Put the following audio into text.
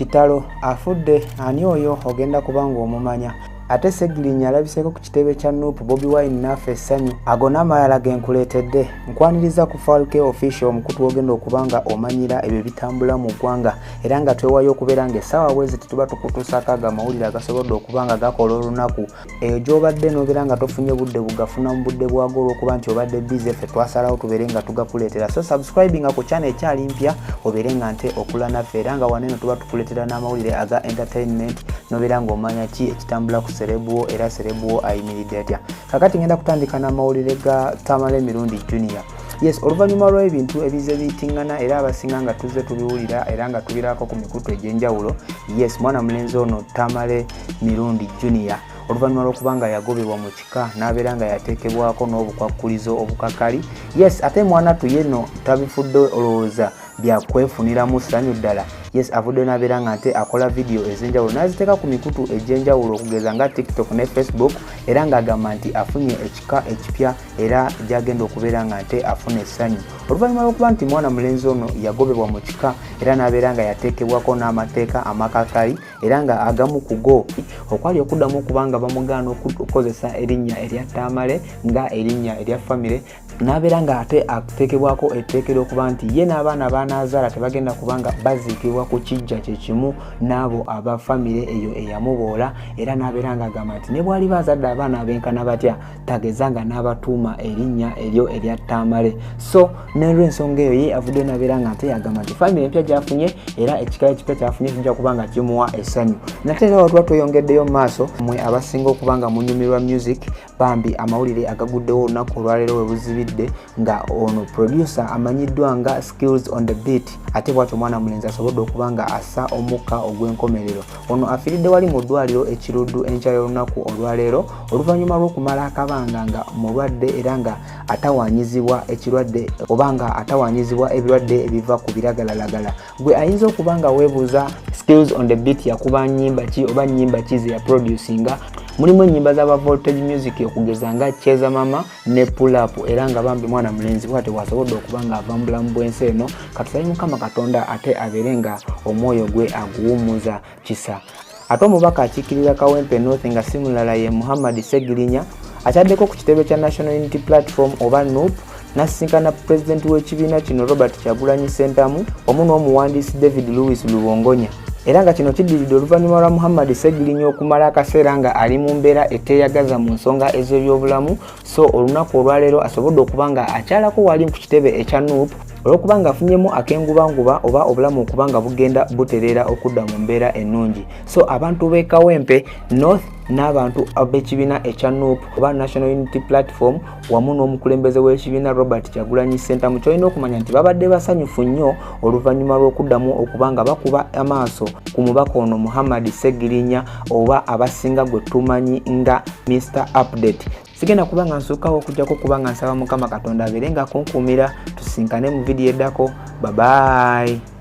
kitalo afudde ani oyo ogenda kubanga omumanya ate Segirinnya alabiseko ku kitebe kya Nuupu Bobi Wine naffe essanyu ago n'amalala genkuleetedde nkwaniriza ku Falke official omukutu ogenda okubanga omanyira ebyo bitambula mu ggwanga era nga twewayo okubeera ng'essaawa bwezi tetuba tukutuusako ago amawulire agasobodde okubanga gakola olunaku eyo gy'obadde n'obeera nga tofunye budde bugafuna mu budde bwago olw'okuba nti obadde busy ffe twasalawo tubeere nga tugakuleetera so subscribinga ku channel ekyali mpya obeere nga nte okula naffe era nga waneeno tuba tukuleetera n'amawulire aga entertainment n'obeera ng'omanya ki ekitambula ku serebuwo era serebuwo ayimiridde atya kakati ngenda kutandika n'amawulire ga Tamale Mirundi Junior. Yes, oluvannyuma lw'ebintu ebize biyitingana era abasinga nga tuzze tubiwulira era nga tubiraako ku mikutu egy'enjawulo. Yes, mwana mulenzi ono Tamale Mirundi Junior oluvannyuma lw'okubanga yagobebwa mu kika n'abeera nga yateekebwako n'obukwakkulizo obukakali. Yes, ate mwana tuyeno tabifudde olowooza byakwefuniramu ssanyu ddala. Yes, avudde n'abeera nga nte akola video ez'enjawulo n'aziteeka ku mikutu egy'enjawulo okugeza nga TikTok ne Facebook era ng'agamba nti afunye ekika ekipya era gy'agenda okubeera nga nte afuna essanyu oluvannyuma lw'okuba nti mwana mulenzi ono yagobebwa mu kika era n'abeera nga yateekebwako n'amateeka amakakali era nga agamu ku go okwali okuddamu okubanga bamugaana okukozesa erinnya erya Tamale nga erinnya erya famire n'abeera nga ate ateekebwako etteeka ly'okuba nti ye n'abaana baanaazaala tebagenda kubanga baziikibwa ku kijja kye kimu n'abo aba famire eyo eyamuboola era n'abeera nga agamba nti ne bwali bazadde abaana abenkana batya tagezanga n'abatuuma erinnya eryo erya Tamale so n'olw'ensonga eyo ye avudde n'abeera nga nte yagamba nti famire empya gy'afunye era ekika ekipya ky'afunye kijja kuba nga kimuwa essanyu nate era watuba tweyongeddeyo mu maaso mmwe abasinga okuba nga munyumirwa music bambi amawulire agaguddewo olunaku olwaleero we buzibidde nga ono producer amanyiddwa nga Skills on the Beat ate bw'atyo mwana mulenzi asobodde okuba nga assa omukka ogw'enkomerero ono afiiridde wali mu ddwaliro ekiruddu enkya y'olunaku olwaleero oluvannyuma lw'okumala akabanga nga mulwadde era nga atawaanyizibwa ekirwadde oba nga atawaanyizibwa ebirwadde ebiva ku biragalalagala gwe ayinza okuba nga weebuuza Skills on the Beat yakuba nnyimba ki oba nnyimba ki ze yaproducinga mulimu ennyimba z'aba Voltage Music okugeza nga Cheza Mama ne Pull Up era nga bambi mwana mulenzi bwate wasobodde okuba nga ava mu bulamu bw'ensi eno katusabe Mukama Katonda ate abeere nga omwoyo gwe aguwummuza kisa ate omubaka akiikirira Kawempe North nga si mulala ye Muhammad Segirinnya akyaddeko ku kitebe kya National Unity Platform oba NUP n'asisinkana pulezidenti w'ekibiina kino Robert Kyagulanyi Ssentamu wamu n'omuwandiisi David Louis Lubongonya era nga kino kiddiridde oluvannyuma lwa Muhammad Segirinnya okumala akaseera nga ali mu mbeera eteeyagaza mu nsonga ez'ebyobulamu so olunaku olwaleero asobodde okuba nga akyalako wali ku kitebe ekya NUP olw'okuba nga afunyemu ak'engubanguba oba obulamu okuba nga bugenda butereera okudda mu mbeera ennungi so abantu b'e Kawempe North n'abantu ab'ekibiina ekya NUP oba National Unity Platform wamu n'omukulembeze w'ekibiina Robert Kyagulanyi Ssentamu kyolina okumanya nti babadde basanyufu nnyo oluvannyuma lw'okuddamu okuba nga bakuba amaaso ku mubaka ono Muhammad Segirinnya oba abasinga gwe tumanyi nga Mr Update sigenda kuba nga nsuukawo okujjako kuba nga nsaba Mukama Katonda abeere nga kunkuumira tusinkane mu vidiyo eddako bye bye.